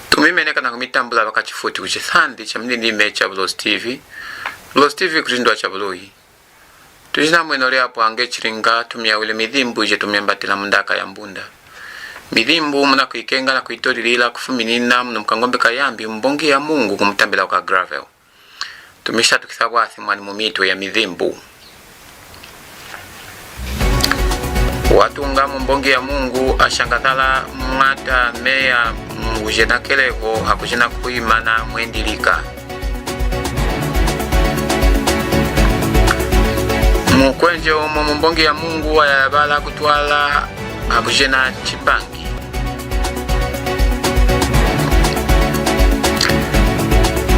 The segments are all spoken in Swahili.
Tumimeneka na kumitambula wakachifuti kuchithandi cha mlindime cha Bulozi TV. Bulozi TV kulindwa cha Buloyi. Tujina mwenole hapo ange chiringa tumia wile Mithzimbu ije tumembatila mundaka ya Mbunda. Mithzimbu muna kuikenga na kuitolilila kufuminina muna mkangombe kayambi mbongi ya Mungu kumutambila waka gravel. Tumisha tukisawasi mwani mumito ya Mithzimbu. Watunga mbongi ya Mungu ashangatala MWATA meya ujena keleko hakujina kuimana mwendilika. Mukwenje umo mbongi ya Mungu YAYAVALA kutwala hakujena chipangi.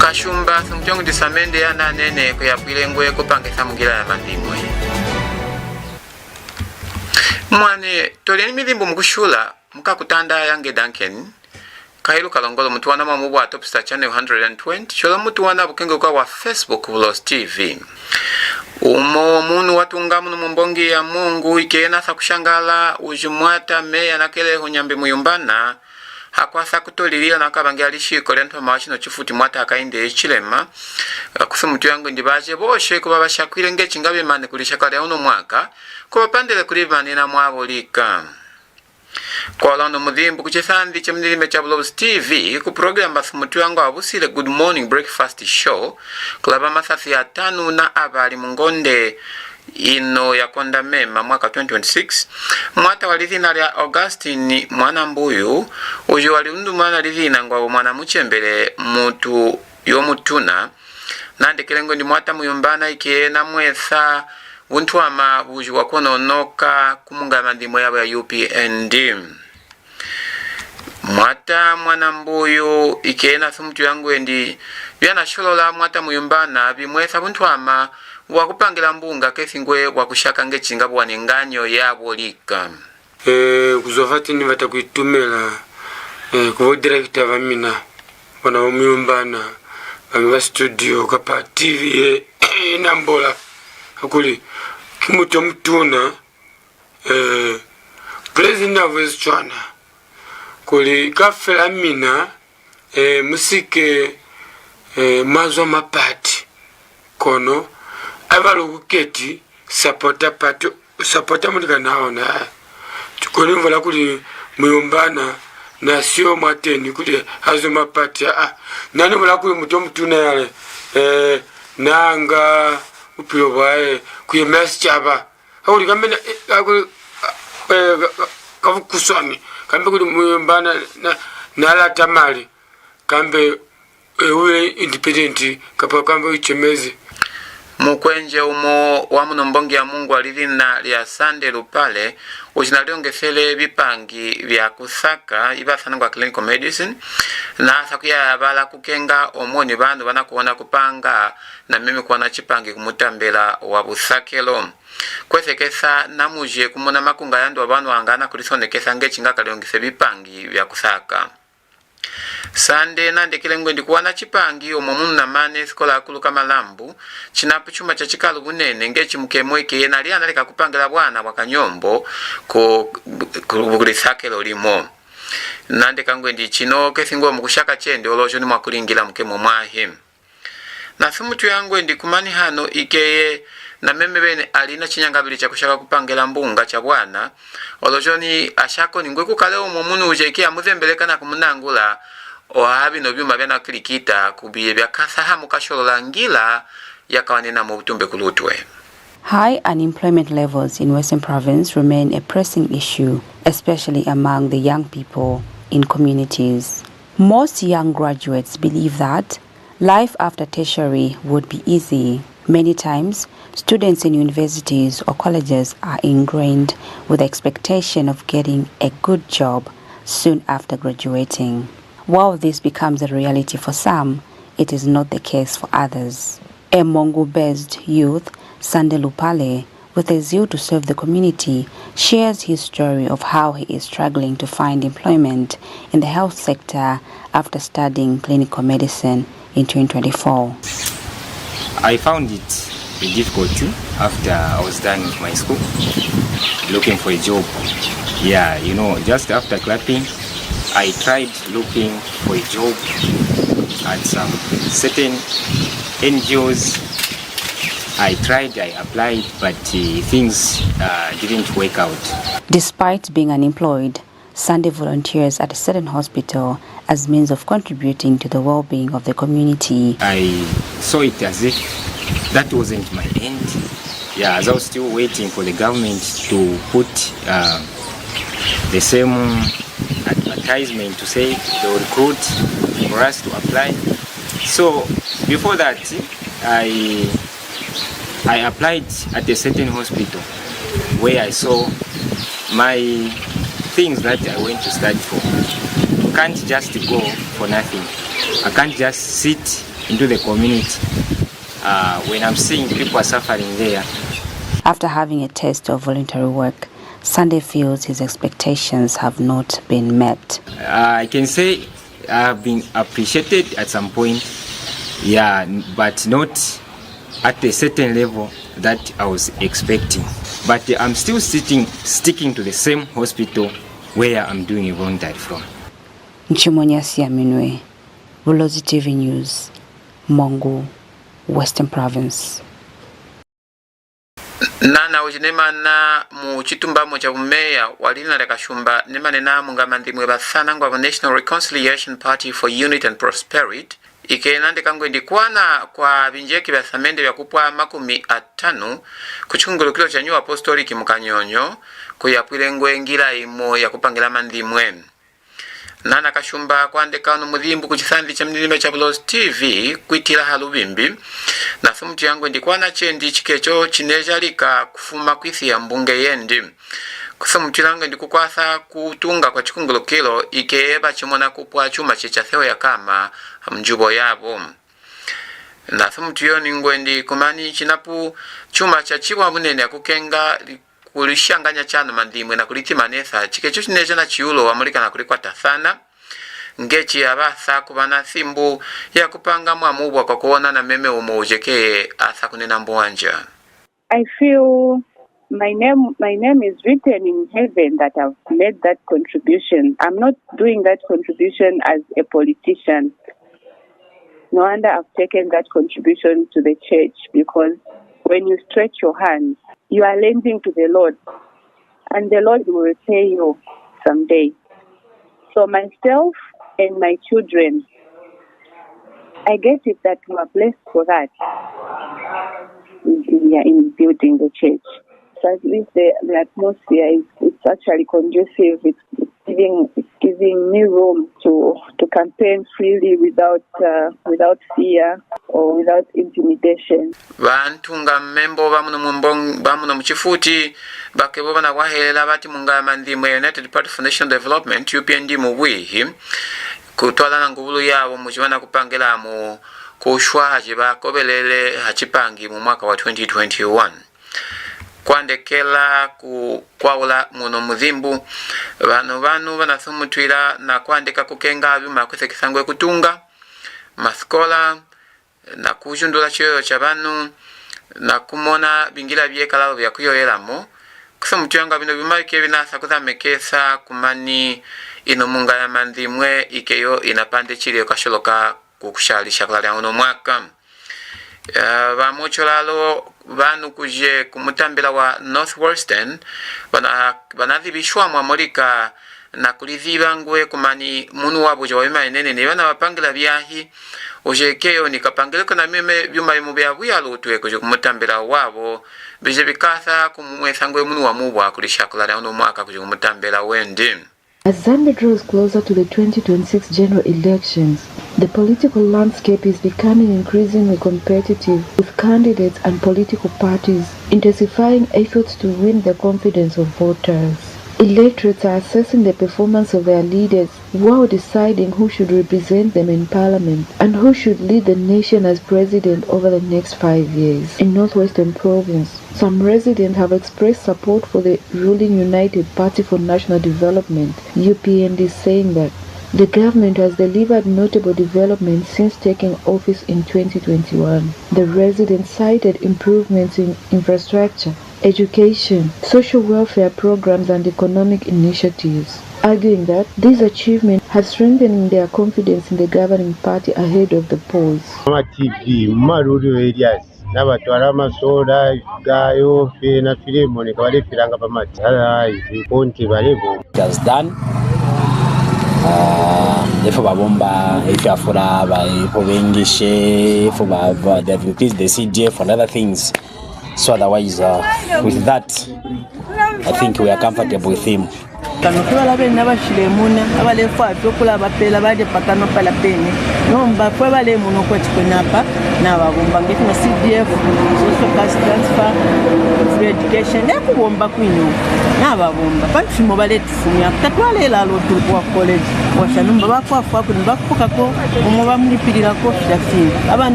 KASHUMBA sumjongu di THAMENDE yana nene kuyapwile ngwe kupangisa mungila ya MANDTZIMWE. Mwane toleni Mithzimbu mkushula mukakutanda yange Duncan Kailu kalongolo mutuwana mamubu wa TopStar Channel 120 chola mutuwana bukengo kwa wa Facebook Bulozi TV. Umo munu watunga munu mbongi ya Mungu ikena sa kushangala ujumwata meya nakele hunyambi muyumbana hakwasa kutolilila na kabangi alishiko lento mawachino chifuti mwata hakainde chilema kusumutu yangu ndibaje boshe kubaba shakwile nge chingabe mane kulishakale uno mwaka kubapandele kulimanena mwabulika. Kwa lano Mithzimbu kuchithandi cha mlindime cha Bulozi TV ku program basumutu yangu abusile Good Morning Breakfast Show kulaba masasi ya 5 na abali mungonde ino ya konda mema mwaka 2026 mwata walithina lya Augustine mwana mbuyu uju waliundumana lithina ngwa mwana muchembele mutu yomutuna nande kelengo ndi mwata muyumbana ikena mwesa Wuntuama uju wakononoka kumunga mandimo yabo ya UPND. Mwata mwana mbuyu ikena sumutu yangu endi yana sholola mwata muyumbana bimwesa wuntuama wakupangila mbunga kesingwe wakushaka nge chingabu wanenganyo yabo lika. Kuzofati ni watakuitumela kubo director vamina wana muyumbana vamiva studio kapa TV inambola akuli kimuto mtuna president of China kuli kafela mina musike mazo mapati kono avalu KETHI supporta mulika naona kuli mvola kuli muyumbana na sio mwateni kuli hazo mapati nani mvola kuli muto mtuna yale nanga upilo bae kuyemesi chaba hauli kambe kavukuswami kambe kuli muyumbana na ala tamali kambe ule independent kapa kambe uchemezi. Mukwenje umo wa muno mbongi ya Mungu alithina lya Sande lupale ujinaliongesele vipangi vya kusaka ibasana kwa clinical medicine na sakuya YAYAVALA kukenga omoni bandu banakuona kupanga na mimi kuona chipangi kumutambela wa busakelo kwesekesa namuje kumona makunga yandu abantu angana kulisonekesa ngechinga kaliongese vipangi vya kusaka. Sande nande kilengwe ndikuwana chipangi omomunu na mane sikola akulu kama lambu chinapu chuma cha chikalu bunene ngechi mukemweke yena liana lika kupangila bwana wakanyombo kulisakelo limo. Nande kangwe ndi chino kesingo mkushaka chende olojo ni mwakulingila mkemo mwahi. Na sumutu yangwe ndi kumani hano ikeye na meme bene alina chinyangabili cha kushaka kupangila mbunga cha bwana olojo ni ashako ni ngwe kukaleo momunu ujekia muzembeleka na kumunangula ohabi no byuma byana kilikita kubiye byakasaha mukasholola ngila yakawanena mu butumbe kulutwe. High unemployment levels in Western Province remain a pressing issue, especially among the young people in communities. Most young graduates believe that life after tertiary would be easy. Many times, students in universities or colleges are ingrained with the expectation of getting a good job soon after graduating. While this becomes a reality for some, it is not the case for others. A MUNGU-based youth, Sande Lupale, with a zeal to serve the community, shares his story of how he is struggling to find employment in the health sector after studying clinical medicine in 2024. I found it a difficulty after I was done with my school, looking for a job. Yeah, you know, just after clapping, I tried looking for a job at some certain NGOs. I applied, but things didn't work out. Despite being unemployed, Sunday volunteers at a certain hospital as means of contributing to the well-being of the community. I saw it as if that wasn't my end. Yeah, as I was still waiting for the government to put the same advertisement to say they will recruit for us to apply. So before that, I applied at a certain hospital where I saw my things that I went to study for. I can't just go for nothing. I can't just sit into the community when I'm seeing people are suffering there. After having a taste of voluntary work, Sunday feels his expectations have not been met. I can say I've been appreciated at some point, yeah, but not at a certain level that I was expecting. But I'm still sticking to the same hospital where I'm doing a voluntary from. Minwe, Bulozi TV News, MUNGU, Western Province. Nana ujinemana mu chitumbamo cha bumeya walina la KASHUMBA nemanena munga MANDTZIMWE basana ngwa National Reconciliation Party for Unity and Prosperity ikenande kangwendi KWANA kwa binjeki bya THAMENDE bya kupwa 50 kuchungulukilo cha New Apostolic mu Kanyonyo kuyapwile ngwengira imo ya kupangira MANDTZIMWE. Nana KASHUMBA kwandeka no Mithzimbu kuchisandi cha mnilime cha Bulozi TV kuitila halubimbi na thumuti yangu ndi KWANA chendi chikecho chinejalika kufuma kwisi ya mbunge yendi kuthumuti yangu ndi kukwasa kutunga kwa chikungulukilo ikeeba chimona kupwa chuma checha theo ya kama mjubo yabo na thumuti yoni ngwendi kumani chinapu chuma cha chiwa munene ya kukenga kulishanganya chano MANDTZIMWE na kulitimanesa chikecho chineja na chiulo wamulika na kulikwata sana ngechi abasa kubana thimbu ya kupanga mwamubwa kwa kuona na meme umojeke asa kunena mbwanja. I feel my name is written in heaven that I've made that contribution. I'm not doing that contribution as a politician. No wonder I've taken that contribution to the church, because when you stretch your hands, you are lending to the Lord, and the Lord will repay you someday. So myself and my children, I guess it that we are blessed for that in building the church. So at least the atmosphere is actually conducive. It's giving me room to campaign freely without fear or without intimidation. Bantunga membo bamuno muchifuti bakebo bana wahelela bati munga MANDTZIMWE United Party for National Development UPND mubwihi kutwala na ngubulu yabo mujibana kupangira mu kushwaje bakobelele hachipangi mu mwaka wa 2021 kwandekela kwaula muno Mithzimbu banu banathumutwila na kwandeka kukenga bima kusekisangwe kutunga maskola na kujundula chiyo cha banu na kumona bingila byekalalo bya kuyoyelamo kusomutwanga bino bimaike binasa kuzamekesa kumani ino munga ya MANDTZIMWE ikeyo inapande chile kasholoka kukushalisha kulala uno mwaka. Bamucholalo banu kuje kumutambila wa Northwestern banadhibishwa mwamulika na kuliziba ngwe kumani munu wabo jawima enene ne bana bapangila byahi ojekeyo nikapangileko na meme byuma bimu byabuyalo tuwe kuje kumutambila wabo bije bikasa kumumwesa ngwe munu wa mubwa kulishakulala uno mwaka kuje kumutambila wendi. As Zambia draws closer to the 2026 general elections, the political landscape is becoming increasingly competitive, with candidates and political parties intensifying efforts to win the confidence of voters. Electorates are assessing the performance of their leaders while deciding who should represent them in parliament and who should lead the nation as president over the next 5 years. In Northwestern Province, some residents have expressed support for the ruling United Party for National Development, UPND, saying that the government has delivered notable developments since taking office in 2021. The residents cited improvements in infrastructure, education, social welfare programs and economic initiatives, arguing that these achievements have strengthened their confidence in the governing party ahead of the polls. Just done. If babomba, if you for they've increased the CDF and other things. So otherwise, with that, I think we are comfortable with him.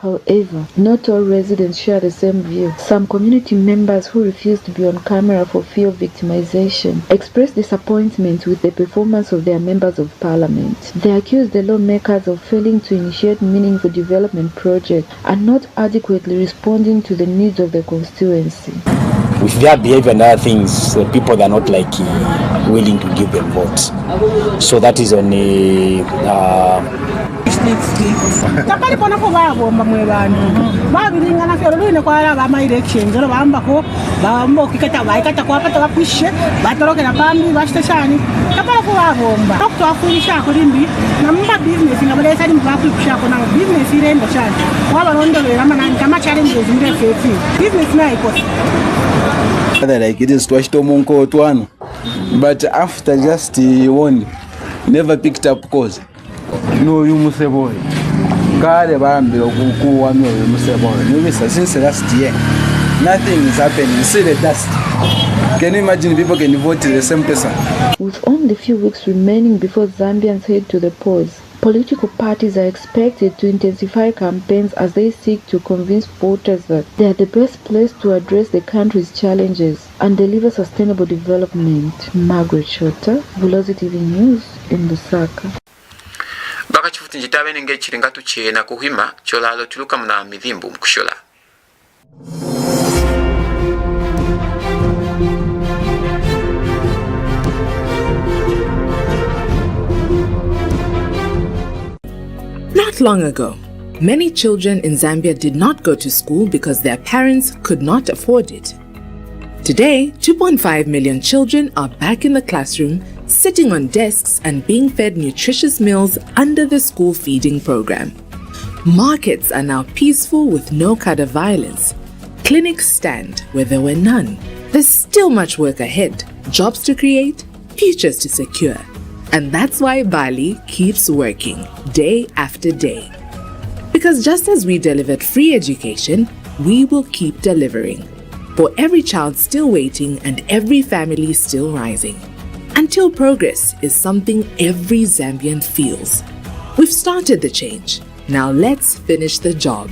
However, not all residents share the same view. Some community members who refuse to be on camera for fear of victimization expressed disappointment with the performance of their members of parliament. They accused the lawmakers of failing to initiate meaningful development projects and not adequately responding to the needs of the constituency. With their behavior and other things, people are not like willing to give them votes. So that is on a takali kona ko babomba mwe bantu babiringana fero lune kwa ba election zero bamba ko bambo kikata baikata kwa pata bakwishe batorokera pambi bashitashani takala ko babomba dokto afunisha ko limbi namba business ngabalesa limbi bakwisha ko na business irenda shani wabarondolera manani kama challenges mbe fefi business na iko like it is twashitomonko twano, but after just one never picked up cause. No, you must boy. God, you since last year, nothing is happening. You see the dust. Can you imagine people can vote to the same person? With only a few weeks remaining before Zambians head to the polls, political parties are expected to intensify campaigns as they seek to convince voters that they are the best place to address the country's challenges and deliver sustainable development. Margaret Shota, Bulozi TV News in Lusaka. Bakachifuti njitabe nenge chiringatu chena kuhima cholalo tuluka mna Mithzimbu mkushola. Not long ago, many children in Zambia did not go to school because their parents could not afford it. Today, 2.5 million children are back in the classroom, sitting on desks and being fed nutritious meals under the school feeding program. Markets are now peaceful with no kind of violence. Clinics stand where there were none. There's still much work ahead, jobs to create, futures to secure. And that's why Bali keeps working day after day. Because just as we delivered free education, we will keep delivering. For every child still waiting and every family still rising. Until progress is something every Zambian feels. We've started the change. Now let's finish the job.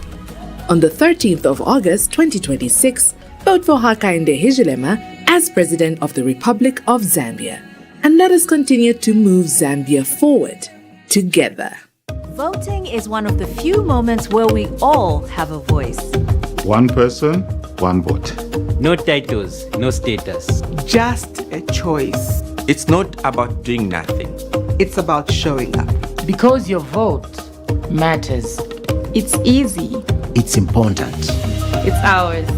On the 13th of August 2026, vote for Hakainde Hichilema as President of the Republic of Zambia. And let us continue to move Zambia forward together. Voting is one of the few moments where we all have a voice. One person, one vote. No titles, no status. Just a choice. It's not about doing nothing. It's about showing up. Because your vote matters. It's easy. It's important. It's ours.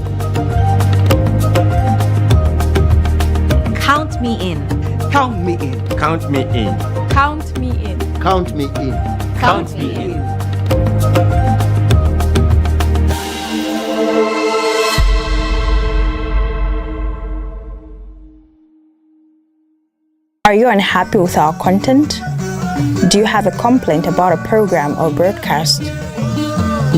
Count me in. Count me in. Count me in. Count me in. Count me in. Count me in. Are you unhappy with our content? Do you have a complaint about a program or broadcast?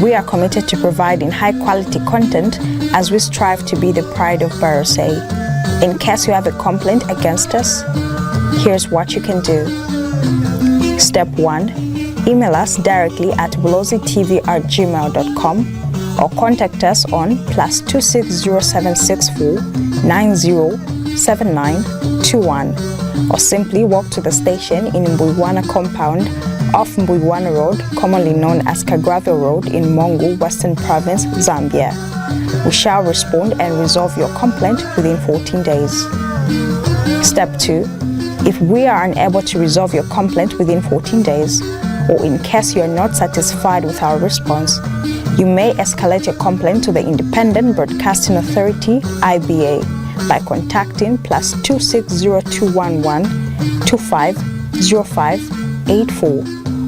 We are committed to providing high-quality content as we strive to be the pride of Barosay. In case you have a complaint against us, here's what you can do. Step 1. Email us directly at bulozitv@gmail.com or contact us on +26076 907921 or simply walk to the station in MBONGI compound off MBONGI Road, commonly known as Kagravyo Road in MUNGU, Western Province, Zambia. We shall respond and resolve your complaint within 14 days. Step 2. If we are unable to resolve your complaint within 14 days, or in case you are not satisfied with our response, you may escalate your complaint to the Independent Broadcasting Authority, IBA, by contacting +26021125058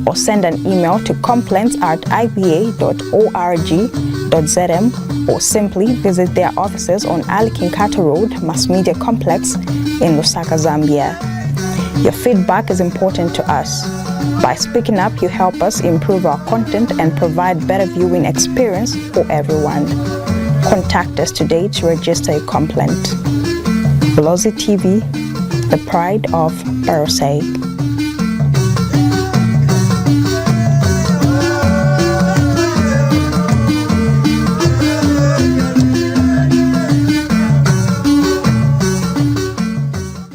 or send an email to complaints@iba.org.zm or simply visit their offices on Ali Kinkato Road, Mass Media Complex in Lusaka, Zambia. Your feedback is important to us. By speaking up, you help us improve our content and provide better viewing experience for everyone. Contact us today to register a complaint. Bulozi TV, the pride of Barosay.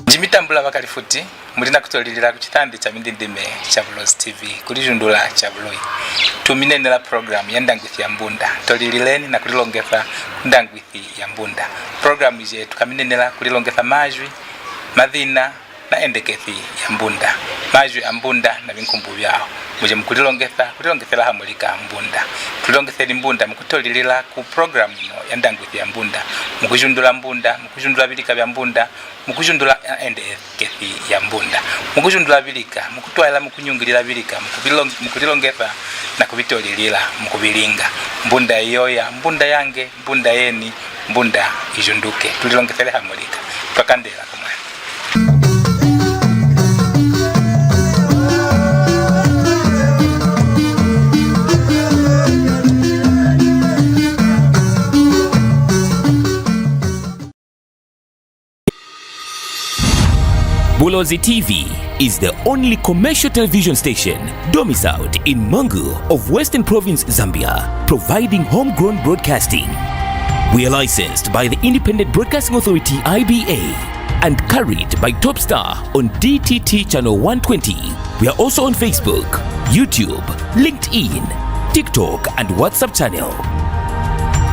Jimitambula bakalifuti mulina kutolirira ku kitande kya Mindindime kya Bulozi TV kulijundula kya Buloyi tuminenera program ya Ndangwithi ya Mbunda tolirileni na kulilongetha Ndangwithi ya Mbunda program ije tukaminenera kulilongetha majwi madhina na endekethi ya Mbunda majwi ya Mbunda na binkumbu byao muje mukulilongethera hamulika Mbunda tulongethera Mbunda mukutolirira ku program ino ya Ndangwithi ya Mbunda mukujundula Mbunda mukujundula bilika bya Mbunda mukujundula endekethi ya Mbunda mukujundula bilika mukutwala mukunyungirira bilika mukulilongetha na kubitolirira mukubilinga Mbunda yoya Mbunda yange Mbunda yeni Mbunda ijunduke tulilongethera hamulika twakandela kumwe. Bulozi TV is the only commercial television station domiciled in MUNGU of Western Province, Zambia, providing homegrown broadcasting. We are licensed by the Independent Broadcasting Authority IBA and carried by TopStar on DTT Channel 120. We are also on Facebook, YouTube, LinkedIn, TikTok and WhatsApp channel.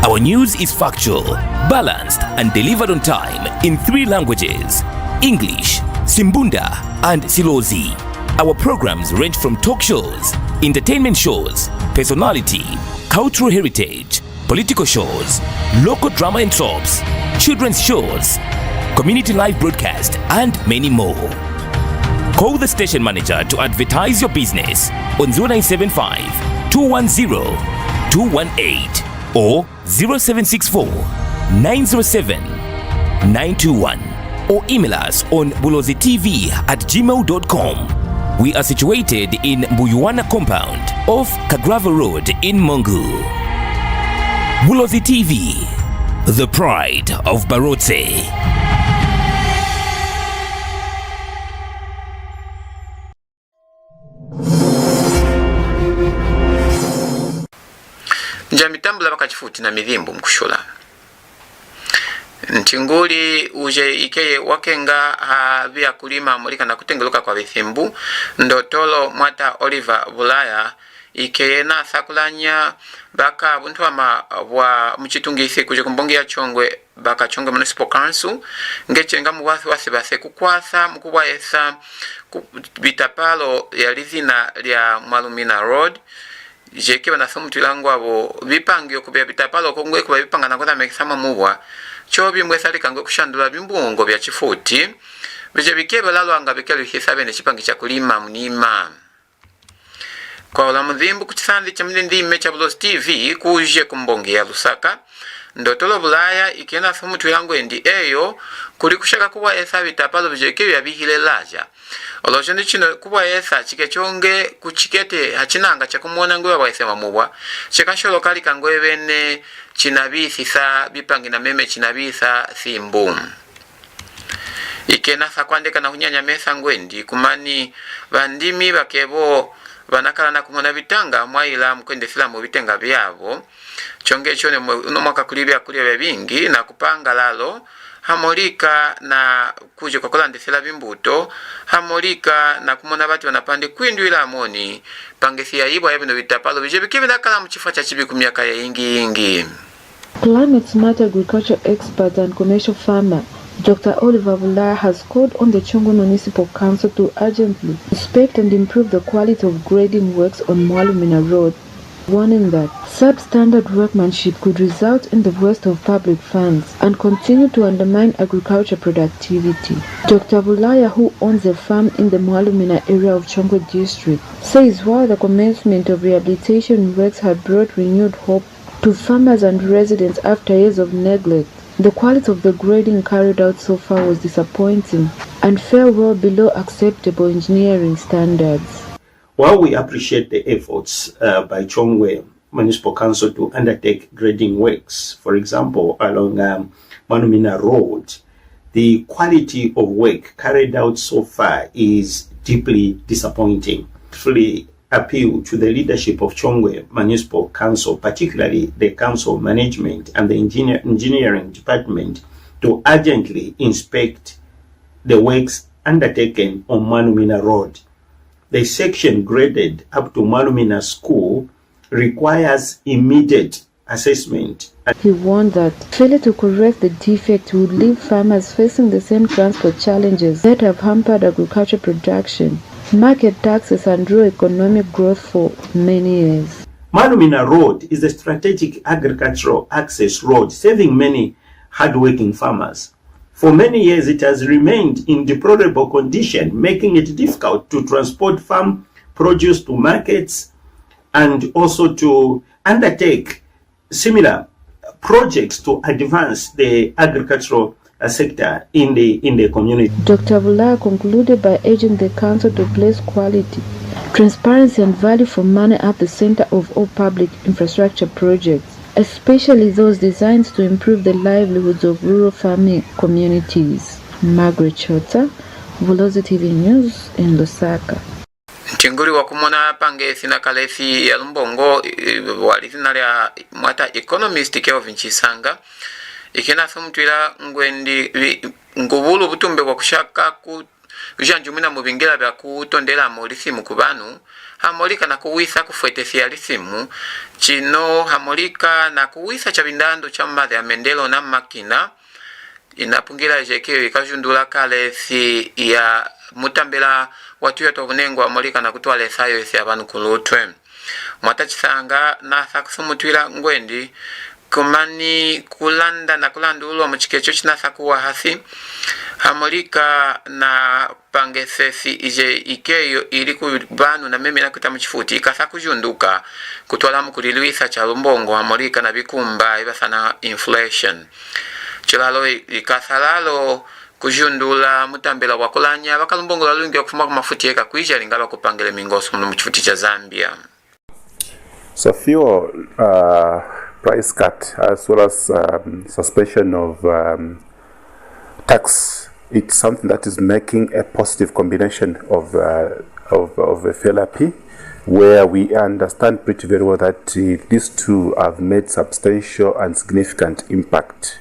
Our news is factual, balanced and delivered on time in 3 languages: English, Simbunda and Silozi. Our programs range from talk shows, entertainment shows, personality, cultural heritage, political shows, local drama and tropes, children's shows, community live broadcast and many more. Call the station manager to advertise your business on 0975 210 218 or 0764 907 921. Or email us on bulozitv@gmail.com. We are situated in MBONGI compound off Kagravyo Road in MUNGU. Bulozi TV, the pride of Barosay. Jamitambula bakachifuti na Mithzimbu mkushula ntinguli uje ikeye wakenga vya kulima mulika na kutengeluka kwa Mithzimbu ndotolo mwata Oliver Bulaya ikeye na sakulanya baka buntu wa mchitungisi kuje kumbongi ya Chongwe baka Chongwe Municipal Council ngechenga muwathi wasi base kukwasa mkubwa esa bitapalo ya lizina lya Mwalumina Road jeke banasomu tulangu abo vipangi okubya bitapalo kongwe kuba vipanga nakoza mekisama mubwa chobi mwesali kangwe kushandula bimbungo bya chifuti bije bikebe lalwanga bikelu hisabe ne chipangi cha kulima munima kwa ola Mithzimbu kuchisandi cha Mindindime cha Bulozi TV kuje kumbongi ya Lusaka ndotolo bulaya ikena somutu yangu endi eyo kuli kushaka kuwa esa bitapalo bijeke byabihile laja olojondi chino kuwa esa chikechonge kuchikete hachinanga chakumona ngwe waisema mubwa chikasholo kali kangwe bene chinabisi sa bipangi na meme chinabisa simbu ikena sakwandeka na hunyanya mesa ngwendi kumani bandimi bakebo banakala na kumona bitanga mwaila mkwende sila mu bitenga byabo chonge chone no mwaka kulibya bingi na kupanga lalo hamolika na kuje kwa kulandisela bimbuto hamolika na kumona batu banapande kwindwila amoni pangesi ya ibwa yabino bitapalo bije bikibina kala mu chifwa cha chibi ku myaka ya ingi. Climate smart agriculture expert and commercial farmer Dr. Oliver Bulaya has called on the Chongo Municipal Council to urgently inspect and improve the quality of grading works on Mwalumina Road, warning that substandard workmanship could result in the waste of public funds and continue to undermine agriculture productivity. Dr. Bulaya, who owns a farm in the Mwalumina area of Chongo district, says while the commencement of rehabilitation works had brought renewed hope to farmers and residents after years of neglect, the quality of the grading carried out so far was disappointing and fell well below acceptable engineering standards. While we appreciate the efforts by Chongwe Municipal Council to undertake grading works, for example, along Mwalumina Road, the quality of work carried out so far is deeply disappointing. Fully appeal to the leadership of Chongwe Municipal Council, particularly the council management and the engineering department, to urgently inspect the works undertaken on Mwalumina Road. The section graded up to Mwalumina School requires immediate assessment. He warned that failure to correct the defect would leave farmers facing the same transport challenges that have hampered agriculture production, market taxes and rural economic growth for many years. Mwalumina Road is a strategic agricultural access road serving many hard-working farmers. For many years it has remained in deplorable condition, making it difficult to transport farm produce to markets and also to undertake similar projects to advance the agricultural sector in the community. Dr. Bulaya concluded by urging the council to place quality, transparency and value for money at the center of all public infrastructure projects, especially those designed to improve the livelihoods of rural farming communities. Margaret Chota, Bulozi TV News in Lusaka. Chinguri wakumona pange sina kalesi ya lumbongo walizina ya MWATA economist keo vinchisanga ikena sumtuila ngwendi ngubulu butumbe kwa kushaka kujanjumina mubingila bya kutondela molisimu kubanu hamolika na kuwisa kufuetesia lisimu chino hamolika na kuwisa chabindando cha madhe ya mendelo na makina inapungila jekeo ikajundula kalesi ya mutambela watu yoto vunengo hamolika na kutuwa lesayo isi abanu kulutwe MWATA chisanga na sakusumutwila ngwendi kumani kulanda na kulandulwa mchikecho chinasa kuwa hasi hamolika na pangesesi ije ikeyo ili kubanu na mimi na kutamuchifuti ikasa kujunduka kutwala mkulilwisa cha lumbongo hamolika na bikumba ibasana inflation chilalo ikasa lalo kujundula mutambela wakulanya bakalumbongo lalungi okufuma kumafuti eka kuija lingaba kupangele mingoso mchifuti cha Zambia. So fuel price cut as well as suspension of tax, it's something that is making a positive combination of a FLRP, where we understand pretty very well that these two have made substantial and significant impact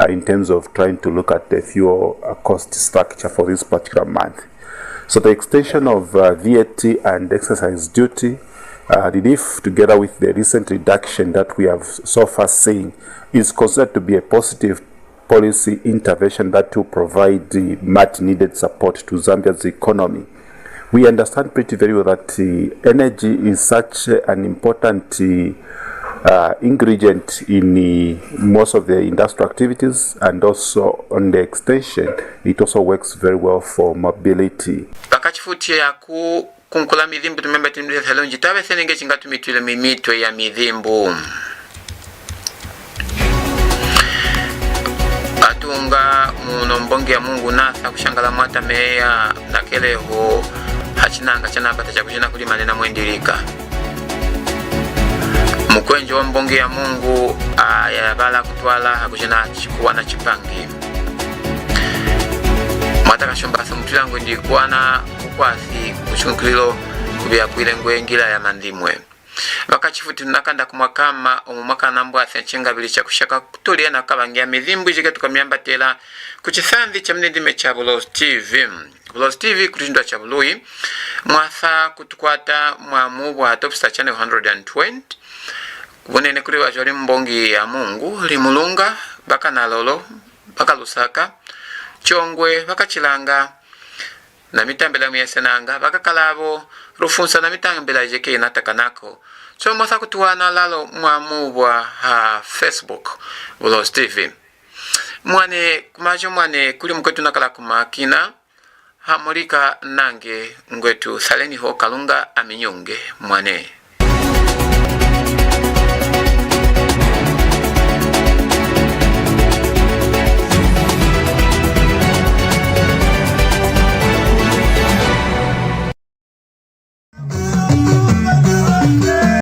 in terms of trying to look at the fuel cost structure for this particular month. So the extension of VAT and exercise duty relief, together with the recent reduction that we have so far seen, is considered to be a positive policy intervention that will provide the much needed support to Zambia's economy. We understand pretty very well that energy is such an important ingredient in most of the industrial activities, and also on the extension it also works very well for mobility. Kunkula Mithzimbu tumemba tinduza salonji tabe senenge chingatu mitwile mimitwe ya Mithzimbu. atunga muno mbongi ya Mungu nasa kushangala mwata meya nakeleho hachinanga chanapata chakuchina kulimanena mwendirika. Mukwenje wa mbongi ya Mungu YAYAVALA kutwala hakuchina KUONA chipangi. Mwata KASHUMBA samutilangu ndi KWANA kukwasi kuchunkulilo kubya kwile ngwengila ya MANDTZIMWE. Vakachifuti nakanda kumwakama omumwaka nambwasi nchenga cha kushaka kutulia na kabangia mizimbu jike tukamyambatela kuchisanzi cha mnendime cha Bulozi TV. Bulozi TV kutindwa cha Bului mwasa kutukwata mwamu wa TopStar Channel 120 kubunene kuli wajwali mbongi ya Mungu limulunga baka nalolo baka lusaka chongwe baka chilanga na mitambela myesenanga baka kalabo rufunsa na mitambela jeke inatakanako. So mwasa kutuwana lalo mwamu wa Facebook Bulozi TV. Mwane kumajo mwane kuli mkwetu nakala kumakina hamulika nange ngwetu saleni ho kalunga aminyunge mwane.